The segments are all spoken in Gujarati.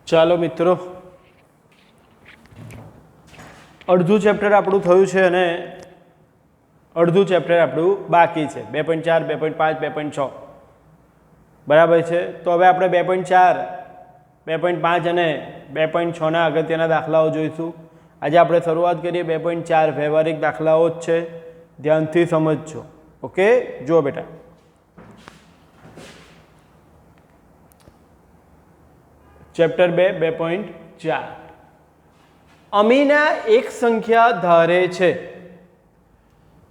ચાલો મિત્રો, અડધું ચેપ્ટર આપણું થયું છે અને અડધું ચેપ્ટર આપણું બાકી છે. 2.4, 2.5, 2.6 બરાબર છે. તો હવે આપણે 2.4, 2.5 અને 2.6ના અગત્યના દાખલાઓ જોઈશું. આજે આપણે શરૂઆત કરીએ 2.4 વ્યવહારિક દાખલાઓ જ છે, ધ્યાનથી સમજજો. ઓકે, જુઓ બેટા, ચેપ્ટર 2, 2.4. અમીના એક સંખ્યા ધારે છે,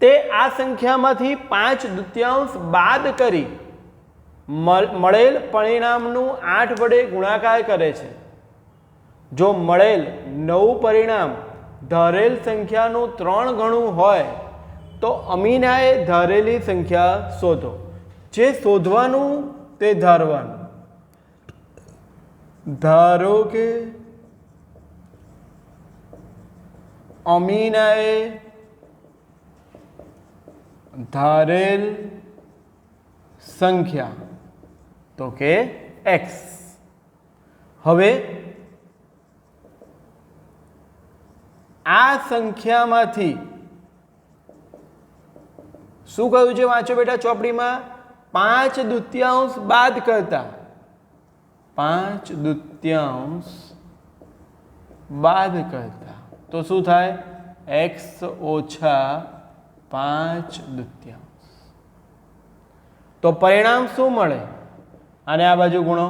તે આ સંખ્યામાંથી 5/2 બાદ કરી મળેલ પરિણામનું 8 વડે ગુણાકાર કરે છે. જો મળેલ નવું પરિણામ ધારેલ સંખ્યાનું 3 ગણું હોય તો અમીનાએ ધારેલી સંખ્યા શોધો. જે શોધવાનું તે ધારવાનું. ધારો કે અમીનાએ ધારેલ સંખ્યા તો કે x. હવે આ સંખ્યામાંથી શું કહ્યું છે? વાંચો બેટા ચોપડીમાં. 5/2 બાદ કરતા 5/2 બાદ કરતા તો શું થાય? x ઓછા 5/2. તો પરિણામ શું મળે? અને આ બાજુ ગુણો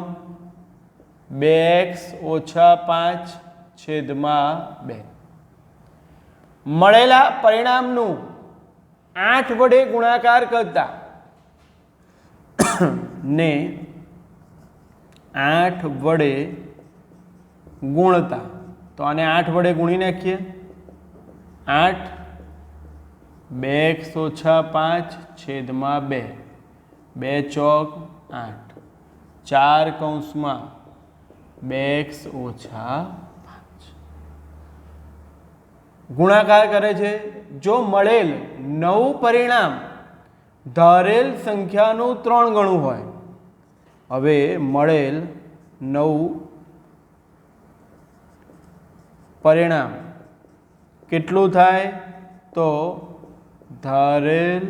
2x ઓછા 5/2. મળેલા પરિણામનું 8 વડે ગુણાકાર કરતા ને 8 વડે ગુણતા. તો આને 8 વડે ગુણી નાખીએ. 8 2x ઓછા 5/2. 2 ચોક 8. 4 કૌંસમાં 2x ઓછા 5. ગુણાકાર કરે છે. જો મળેલ નવું પરિણામ ધારેલ સંખ્યાનું 3 ગણું હોય. હવે મળેલ નવું પરિણામ કેટલું થાય? તો ધારેલ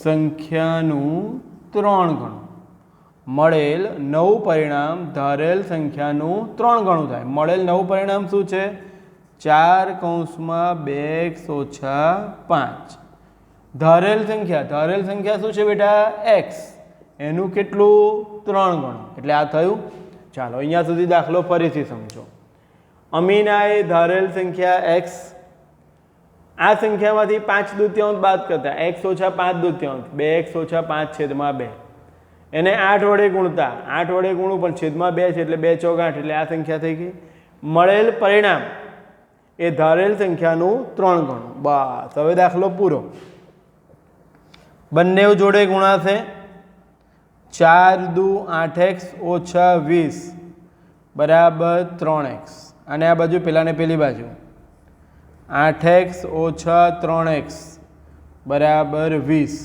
સંખ્યાનું 3 ગણું. મળેલ નવું પરિણામ ધારેલ સંખ્યાનું 3 ગણું થાય. મળેલ નવું પરિણામ શું છે? 4 કૌંસમાં 2x ઓછા 5. ધારેલ સંખ્યા શું છે બેટા? x. એનું કેટલું? 3 ગણું. એટલે આ થયું. ચાલો અહીંયા સુધી દાખલો ફરીથી સમજો. અમીનાએ ધારેલ સંખ્યા x, આ સંખ્યામાંથી 5/2 બાદ કરતા x ઓછા 5/2, 2x ઓછા 5/2. એને 8 વડે ગુણતા. 8 વડે ગુણું પણ છેદમાં 2 છે એટલે 2 ચોક 8 એટલે આ સંખ્યા થઈ ગઈ. મળેલ પરિણામ એ ધારેલ સંખ્યાનું 3 ગણું. બસ, હવે દાખલો પૂરો. બંને જોડે ગુણાશે. 4×2 8x ઓછા 20 બરાબર 3x. અને આ બાજુ પેલાને પેલી બાજુ 8x ઓછા 3x બરાબર 20.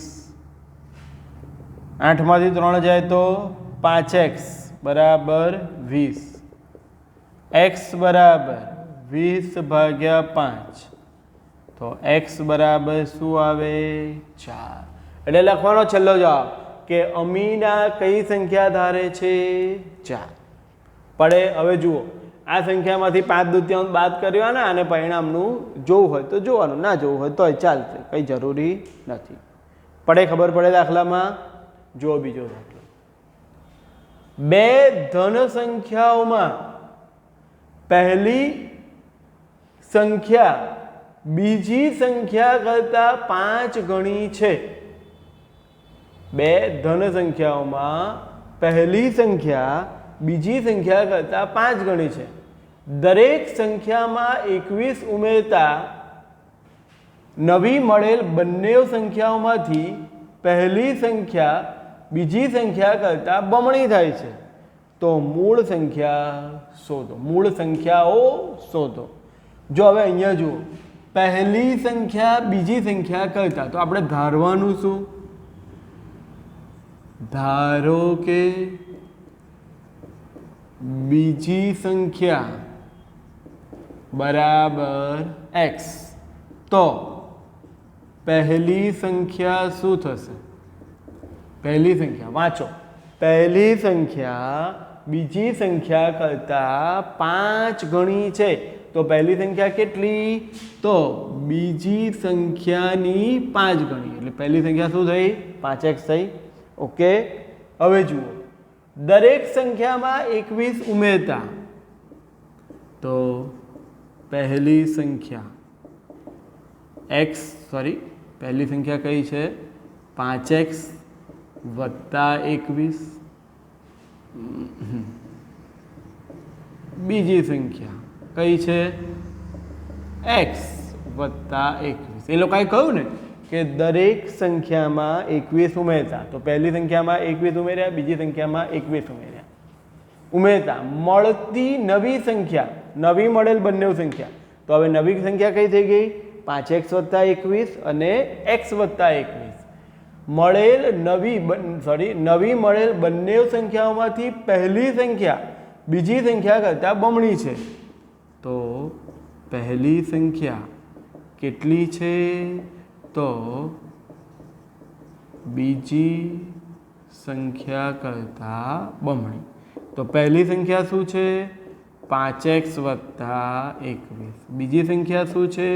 8માંથી 3 જાય તો 5x બરાબર 20. x બરાબર 20/5. તો x બરાબર શું આવે? 4. એટલે લખવાનો છેલ્લો જવાબ કે અમીના કઈ સંખ્યા ધારે છે? 4. પડે. હવે જુઓ, આ સંખ્યામાંથી 5/2 બાદ કરવાના અને પરિણામનું જોવું હોય તો જોવાનું, ના જોવું હોય તોય ચાલશે, કંઈ જરૂરી નથી. પડે? ખબર પડે દાખલામાં? જુઓ બીજો દાખલો. 2 ધન સંખ્યાઓમાં પહેલી સંખ્યા બીજી સંખ્યા કરતા 5 ગણી છે. 2 ધન સંખ્યાઓમાં પહેલી સંખ્યા બીજી સંખ્યા કરતા 5 ગણી છે. દરેક સંખ્યામાં 21 ઉમેરતા નવી મળેલ બંને સંખ્યાઓમાંથી પહેલી સંખ્યા બીજી સંખ્યા કરતા બમણી થાય છે. તો મૂળ સંખ્યા શોધો. મૂળ સંખ્યાઓ શોધો. જો હવે અહીંયા જુઓ, પહેલી સંખ્યા બીજી સંખ્યા કરતા, તો આપણે ધારવાનું શું? ધારો કે બીજી સંખ્યા બરાબર x, તો પહેલી સંખ્યા શું થશે? પહેલી સંખ્યા વાંચો, પહેલી સંખ્યા બીજી સંખ્યા કરતાં 5 ગણી છે, તો પહેલી સંખ્યા કેટલી? તો બીજી સંખ્યાની 5 ગણી, એટલે પહેલી સંખ્યા શું થઈ? 5x થઈ. ઓકે, હવે જુઓ, દરેક સંખ્યામાં 21 ઉમેરતા, તો પહેલી સંખ્યા પહેલી સંખ્યા કઈ છે? 5x વત્તા 21. બીજી સંખ્યા કઈ છે? x વત્તા 21. એ લોકોએ કહ્યું ને કે દરેક સંખ્યામાં 21 ઉમેરતા, તો પહેલી સંખ્યામાં 21 ઉમેર્યા, બીજી સંખ્યામાં 21 ઉમેર્યા, ઉમેરતા મળતી નવી સંખ્યા, નવી મળેલ બંને સંખ્યા, તો હવે નવી સંખ્યા કઈ થઈ ગઈ? 5x વત્તા 21 અને x વત્તા 21. નવી મળેલ બંને સંખ્યાઓમાંથી પહેલી સંખ્યા બીજી સંખ્યા કરતાં બમણી છે, તો પહેલી સંખ્યા કેટલી છે? તો બીજી સંખ્યા કરતાં બમણી. તો પહેલી સંખ્યા શું છે? 5x વત્તા 21. બીજી સંખ્યા શું છે?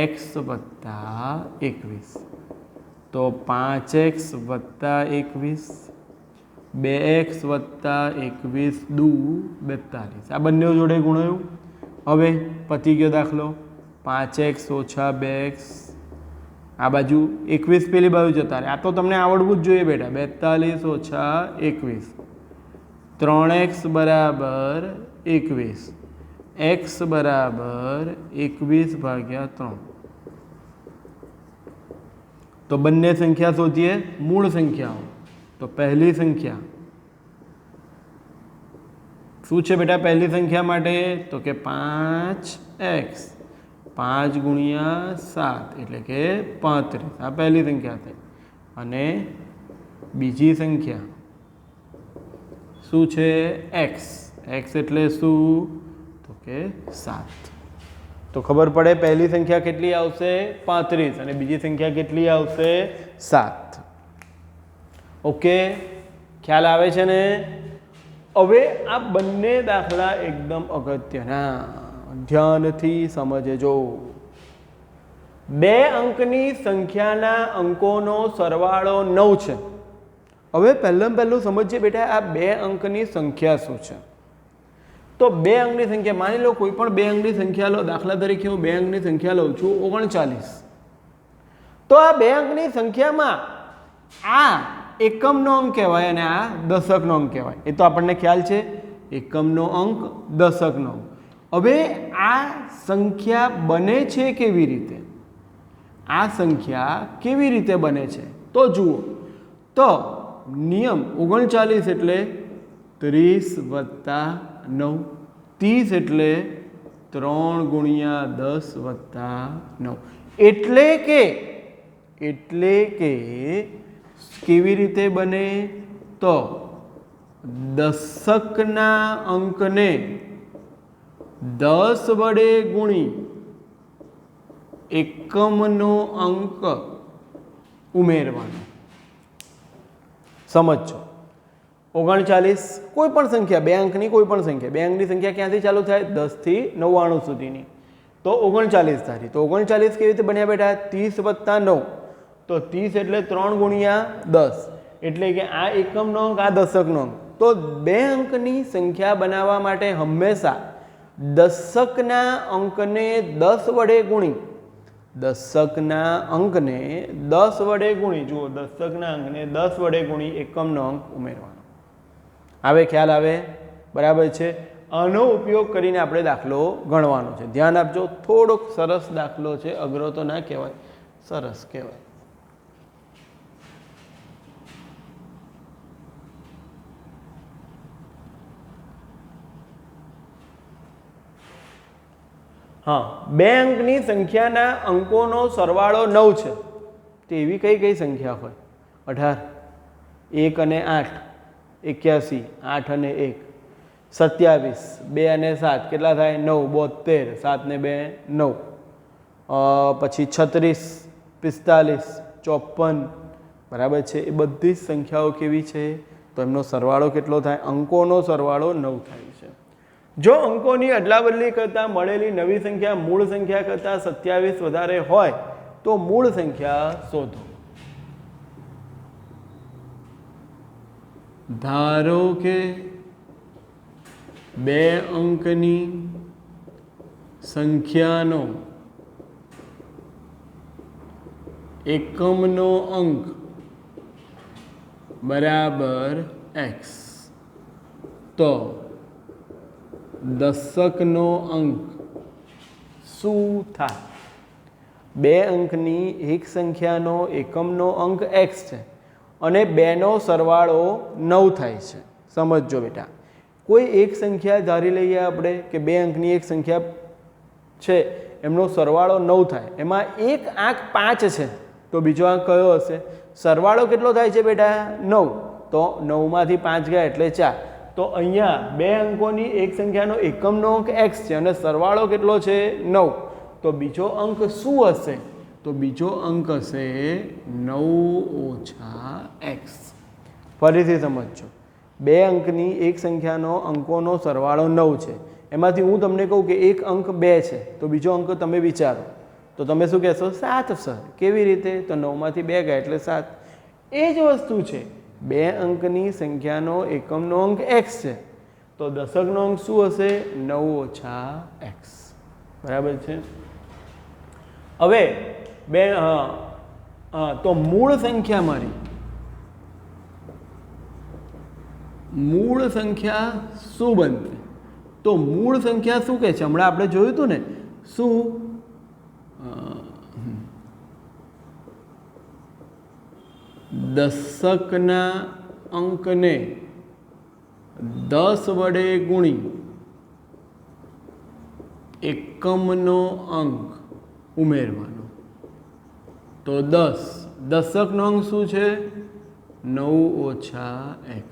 x વત્તા 21. તો 5x વત્તા 21, 2x વત્તા 21 દુ 42. આ બંને જોડે ગુણાયું. હવે પતી ગયો દાખલો. 5x ઓછા 2x, આ બાજુ 21 પેલી બાજુ જતા રહે. આ તો તમને આવડવું જ જોઈએ બેટા. 42 ઓછા 21, 3x બરાબર 21, x બરાબર 21 ભાગ્યા 3. તો બંને સંખ્યા શોધીએ, મૂળ સંખ્યાઓ. તો પહેલી સંખ્યા શું છે બેટા? પહેલી સંખ્યા માટે તો કે 5x, 5 ગુણ્યા 7 એટલે કે 35. આ પહેલી સંખ્યા થઈ. અને બીજી સંખ્યા શું છે? x. x એટલે શું? તો કે 7. તો ખબર પડે પહેલી સંખ્યા કેટલી આવશે? 35 અને બીજી સંખ્યા કેટલી આવશે? 7. ઓકે, ખ્યાલ આવે છે ને? હવે આ બંને દાખલા એકદમ અગત્યના, ધ્યાનથી સમજજો. 2 અંકની સંખ્યાના અંકોનો સરવાળો 9 છે. હવે પહેલું સમજીએ બેટા, આ 2 અંકની સંખ્યા શું છે? તો 2 અંકની સંખ્યા, માની લો કોઈ પણ 2 અંકની સંખ્યા લો. દાખલા તરીકે હું 2 અંકની સંખ્યા લઉં છું 39. તો આ 2 અંકની સંખ્યામાં આ એકમનો અંક કહેવાય અને આ દશકનો અંક કહેવાય. એ તો આપણને ખ્યાલ છે, એકમનો અંક, દશકનો અંક. હવે આ સંખ્યા બને છે કેવી રીતે? આ સંખ્યા કેવી રીતે બને છે? તો જુઓ, તો નિયમ 39 એટલે 30 વત્તા 9, 30 એટલે 3 ગુણ્યા 10 વત્તા 9. એટલે કે કેવી રીતે બને? તો દશકના અંકને 10 વડે ગુણી એકમનો અંક ઉમેરવાનો. સમજો, 39 કોઈ પણ સંખ્યા, 2 અંકની કોઈ પણ સંખ્યા, 2 અંકની સંખ્યા ક્યાંથી ચાલુ થાય? 10 થી 99 સુધીની. તો 39 થાય. તો 39 કેવી રીતે બન્યા બેટા? 30 વત્તા 9, તો 30 એટલે 3 ગુણ્યા 10, એટલે કે આ એકમનો અંક, આ દશકનો અંક. તો 2 અંકની સંખ્યા બનાવવા માટે હંમેશા દશકના અંકને 10 વડે ગુણી, દશકના અંકને 10 વડે ગુણી, જુઓ, દશકના અંકને 10 વડે ગુણી એકમનો અંક ઉમેરવાનો. આવે? ખ્યાલ આવે? બરાબર છે. આનો ઉપયોગ કરીને આપણે દાખલો ગણવાનો છે. ધ્યાન આપજો, થોડોક સરસ દાખલો છે, અઘરો તો ના કહેવાય, સરસ કહેવાય. હા, 2 અંકની સંખ્યાના અંકોનો સરવાળો 9 છે. તો એવી કઈ સંખ્યા હોય? 18, 1 અને 8, 81, 8 અને 1. 27, 2 અને 7 કેટલા થાય? 9, 72, 7 ને 2 9, પછી 36, 45, 54, બરાબર છે. એ બધી જ સંખ્યાઓ કેવી છે? તો એમનો સરવાળો કેટલો થાય? અંકોનો સરવાળો 9 થાય છે. જો અંકોની અદલાબદલી કરતાં મળેલી નવી સંખ્યા મૂળ સંખ્યા કરતાં 27 વધારે હોય તો મૂળ સંખ્યા શોધો. ધારો કે 2 અંકની સંખ્યાનો એકમનો અંક બરાબર x, તો દશકનો અંક શું થાય? 2 અંકની એક સંખ્યાનો એકમનો અંક x છે અને 2નો સરવાળો 9 થાય છે. સમજજો બેટા, કોઈ એક સંખ્યા ધારી લઈએ આપણે કે 2 અંકની એક સંખ્યા છે, એમનો સરવાળો 9 થાય, એમાં એક આંક 5 છે, તો બીજો આંક કયો હશે? સરવાળો કેટલો થાય છે બેટા? 9, તો 9માંથી 5 ગયા એટલે 4. તો અહીંયા 2 અંકોની એક સંખ્યાનો એકમનો અંક x છે અને સરવાળો કેટલો છે? 9. તો બીજો અંક શું હશે? તો બીજો અંક હશે 9 - x. ફરીથી સમજો, 2 અંકની એક સંખ્યાનો અંકોનો સરવાળો 9 છે, એમાંથી હું તમને કહું કે એક અંક 2 છે, તો બીજો અંક તમે વિચારો, તો તમે શું કહેશો? 7 સર. કેવી રીતે? તો 9માંથી 2 ગયા એટલે 7. એ જ વસ્તુ છે, 2 અંકની સંખ્યાનો એકમનો અંક x છે, તો દશકનો અંક શું હશે? 9 - x. બરાબર છે. હવે તો મૂળ સંખ્યા મારી, મૂળ સંખ્યા શું બનશે? તો મૂળ સંખ્યા શું કહે છે? હમણાં આપણે જોયું હતું ને, શું? દશકના અંકને 10 વડે ગુણી એકમનો અંક ઉમેરવાનો. તો 10, દશકનો અંક શું છે? 9 - x.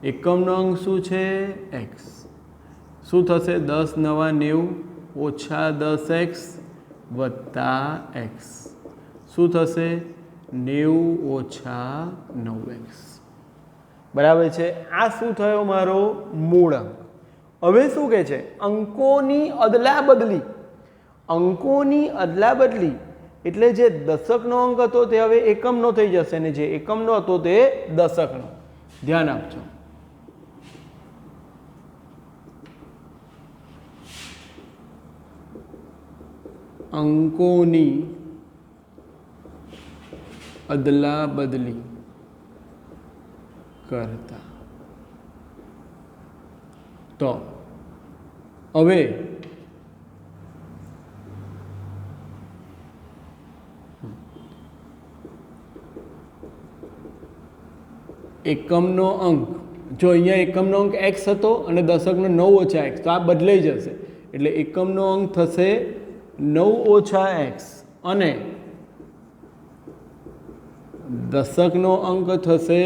એકમનો અંક શું છે? x. શું થશે? 10 × 9 ઓછા 10x વત્તા x. શું થશે? 90 - 9x. બરાબર છે. આ શું થયો? મારો મૂળ અંક. હવે શું કહે છે? અંકોની અદલા બદલી. અંકોની અદલા બદલી એટલે જે દશકનો અંક હતો તે હવે એકમનો થઈ જશે અને જે એકમનો હતો તે દશકનો. ધ્યાન આપજો. અંકોની અદલા બદલી કરતા તો હવે એકમનો અંક, જો અહીંયા એકમનો અંક x હતો અને દશકનો 9 - x, તો આ બદલાઈ જશે એટલે એકમનો અંક થશે 9 - x અને દશકનો અંક થશે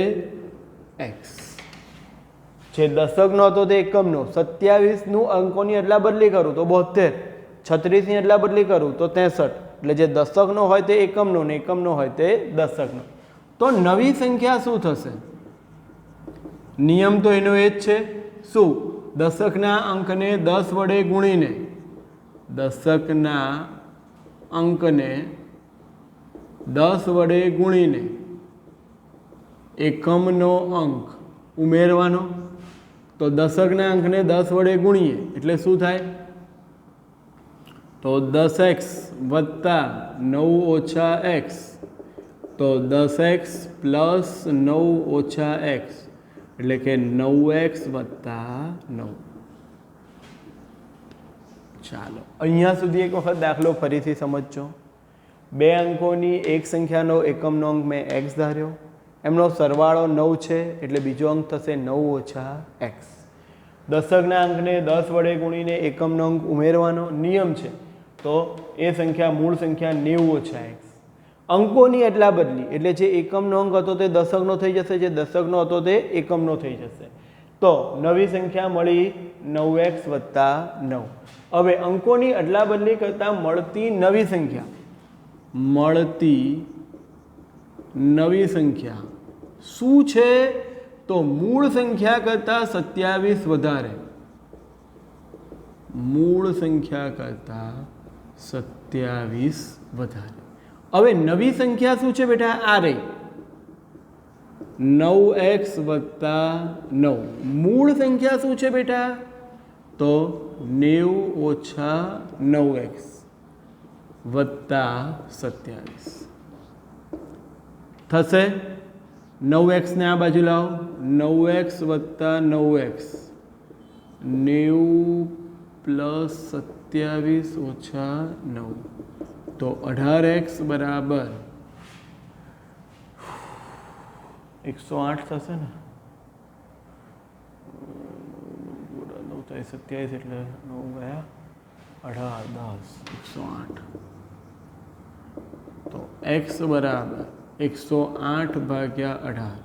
x. જે દશકનો હતો તે એકમનો. 27નું અંકોની અદલા બદલી કરું તો 72, 36ની અદલા બદલી કરું તો 63. એટલે જે દશકનો હોય તે એકમનો ને એકમનો હોય તે દશકનો. તો નવી સંખ્યા શું થશે? નિયમ તો એનો એ જ છે. શું? દશકના અંકને 10 વડે ગુણીને, દશકના અંકને 10 વડે ગુણીને એકમનો અંક ઉમેરવાનો. તો દશકના અંકને 10 વડે ગુણીએ એટલે શું થાય? તો 10x વત્તા 9 - x. તો 10x + 9 - x એટલે કે 9x વત્તા 9. ચાલો અહીંયા સુધી એક વખત દાખલો ફરીથી સમજજો. 2 અંકોની એક સંખ્યાનો એકમનો અંક મેં x ધાર્યો, એમનો સરવાળો 9 છે એટલે બીજો અંક થશે 9 - x. દશકના અંકને 10 વડે ગુણીને એકમનો અંક ઉમેરવાનો નિયમ છે, તો એ સંખ્યા મૂળ સંખ્યા 90 - x. અંકોની અદલા બદલી એટલે જે એકમનો અંક હતો તે દશકનો થઈ જશે, જે દશકનો હતો તે એકમનો થઈ જશે. તો નવી સંખ્યા મળી 9x + 9. હવે અંકોની અદલા બદલી કરતાં મળતી નવી સંખ્યા શું છે? તો મૂળ સંખ્યા કરતાં 27 વધારે. મૂળ સંખ્યા કરતાં 27 વધારે. હવે નવી સંખ્યા શું છે બેટા? આ રહી 9x + 9. મૂળ સંખ્યા શું છે બેટા? તો 90 - 9x + 27 થશે. 9x ને આ બાજુ લાવો. 9x + 9x 90 + 27 - 9 તો 18x બરાબર 108 થશે ને. 9 થાય 27 એટલે 9 ગયા 18 10 108 તો x બરાબર 108 ભાગ્યા 18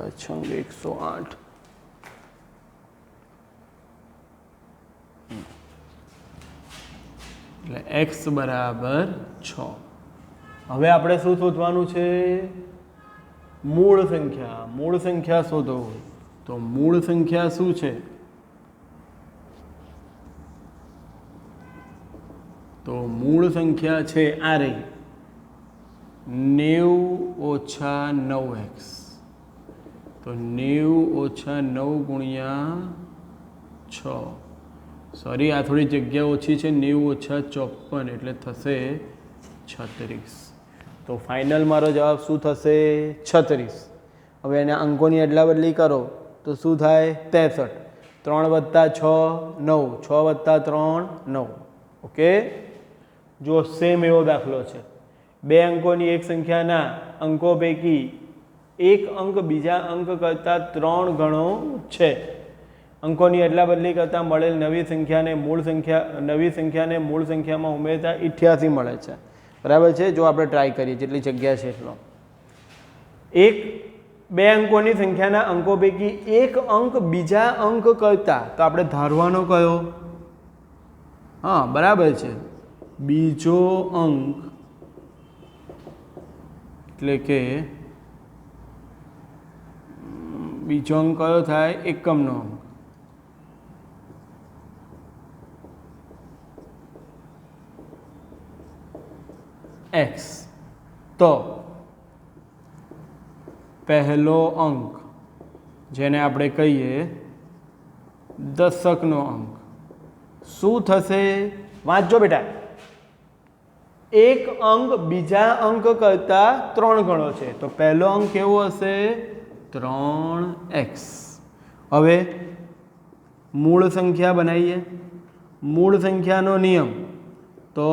108 એટલે x બરાબર 6. હવે આપણે શું શોધવાનું છે? મૂળ સંખ્યા. મૂળ સંખ્યા શોધો. તો મૂળ સંખ્યા શું છે? તો મૂળ સંખ્યા છે આ રહી 90 - 9x. તો 90 - 9 ગુણ્યા 6. સોરી, આ થોડી જગ્યા ઓછી છે. 90 - 54 એટલે થશે 36. તો ફાઇનલ મારો જવાબ શું થશે? 36. હવે એના અંકોની અદલા બદલી કરો તો શું થાય? 63. 3 + 6 9. 6 + 3 9. ઓકે. જો સેમ એવો દાખલો છે. બે અંકોની એક સંખ્યાના અંકો પૈકી એક અંક બીજા અંક કરતાં 3 ગણો છે. અંકોની અદલા બદલી કરતાં મળેલ નવી સંખ્યાને મૂળ સંખ્યામાં ઉમેરતા 88 મળે છે. બરાબર છે? જો આપણે ટ્રાય કરીએ જેટલી જગ્યા છે એટલો. બે અંકોની સંખ્યાના અંકો પૈકી એક અંક બીજા અંક કરતાં, તો આપણે ધારવાનો કયો? હા, બરાબર છે. બીજો અંક એટલે કે બીજો અંક કયો થાય? એકમનો અંક. x. તો પહેલો અંક જેને આપણે કહીએ દશકનો અંક શું થશે? વાંચજો બેટા. એક અંક બીજા અંક કરતાં 3 ગણો છે. તો પહેલો અંક કેવો હશે? 3x. હવે મૂળ સંખ્યા બનાવીએ. મૂળ સંખ્યાનો નિયમ તો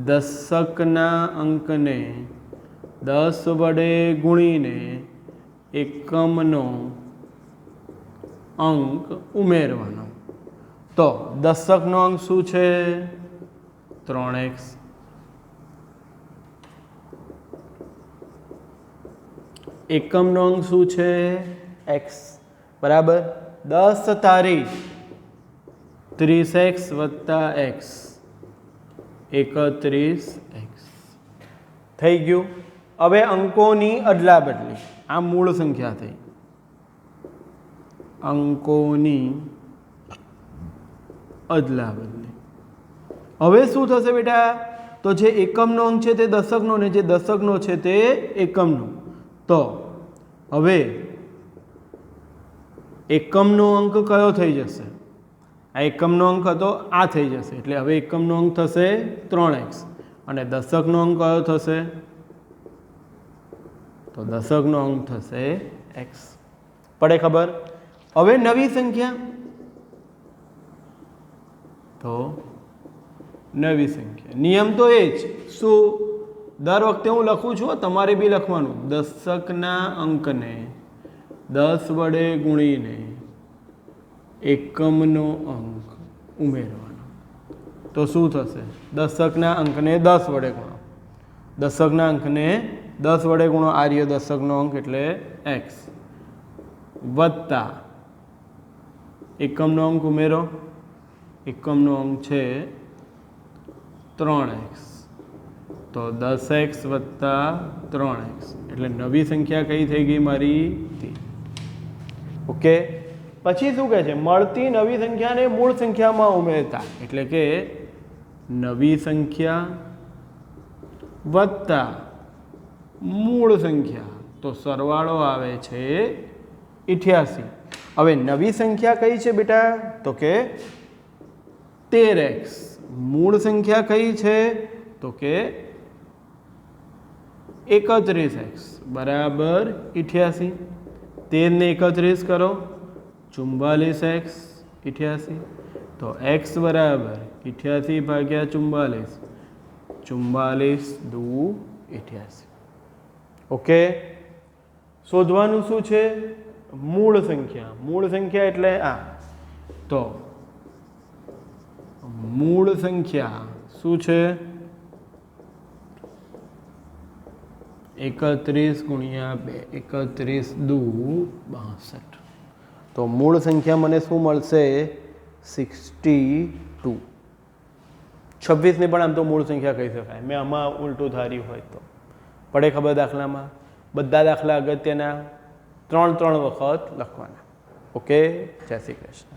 દશકના અંકને 10 વડે ગુણીને એકમનો અંક ઉમેરવાનો. તો દશકનો અંક શું છે? 3x. એકમનો અંક શું છે? x. બરાબર. 10 તારીખ 30x + x 31x થઈ ગયું. હવે અંકોની અદલા બદલી. આ મૂળ સંખ્યા થઈ. અંકોની અદલા બદલી. હવે શું થશે બેટા? તો જે એકમનો અંક છે તે દશકનો ને જે દશકનો છે તે એકમનો. તો હવે એકમનો અંક કયો થઈ જશે? આ એકમનો અંક હતો, આ થઈ જશે. એટલે હવે એકમનો અંક થશે 3x અને દશકનો અંક કયો થશે? તો દશકનો અંક થશે x. પડે ખબર? હવે નવી સંખ્યા. તો નવી સંખ્યા નિયમ તો એ જ. શું? દર વખતે હું લખું છું, તમારે બી લખવાનું. દશકના અંકને 10 વડે ગુણીને એકમનો અંક ઉમેરવાનો. તો શું થશે? દશકના અંકને 10 વડે ગુણો. દશકના અંકને 10 વડે ગુણો આર્ય દશકનો અંક એટલે x વત્તા એકમનો અંક ઉમેરો, એકમનો અંક છે 3x, તો 10x વત્તા 3x એટલે નવી સંખ્યા કઈ થઈ ગઈ મારી t. ઓકે, પછી શું કહે છે? મળતી નવી સંખ્યાને મૂળ સંખ્યામાં ઉમેરતા, એટલે કે નવી સંખ્યા વત્તા મૂળ સંખ્યા, તો સરવાળો આવે છે 88. હવે નવી સંખ્યા કઈ છે બેટા? તો કે 13x. મૂળ સંખ્યા કઈ છે? તો કે 31x બરાબર 88. 13 ને 31 કરો 44x 88, તો x બરાબર 88 ભાગ્યા 44, 44 દુ 88. ઓકે, શોધવાનું શું છે? મૂળ સંખ્યા. મૂળ સંખ્યા એટલે આ, તો મૂળ સંખ્યા શું છે? 31 ગુણ્યા 2, 31 દુ 62. તો મૂળ સંખ્યા મને શું મળશે? 62. 26 ને પણ આમ તો મૂળ સંખ્યા કહી શકાય, મેં આમાં ઉલટું ધાર્યું હોય તો. પડે ખબર દાખલામાં? બધા દાખલા અગત્યના 3 વખત લખવાના. ઓકે, જય શ્રી કૃષ્ણ.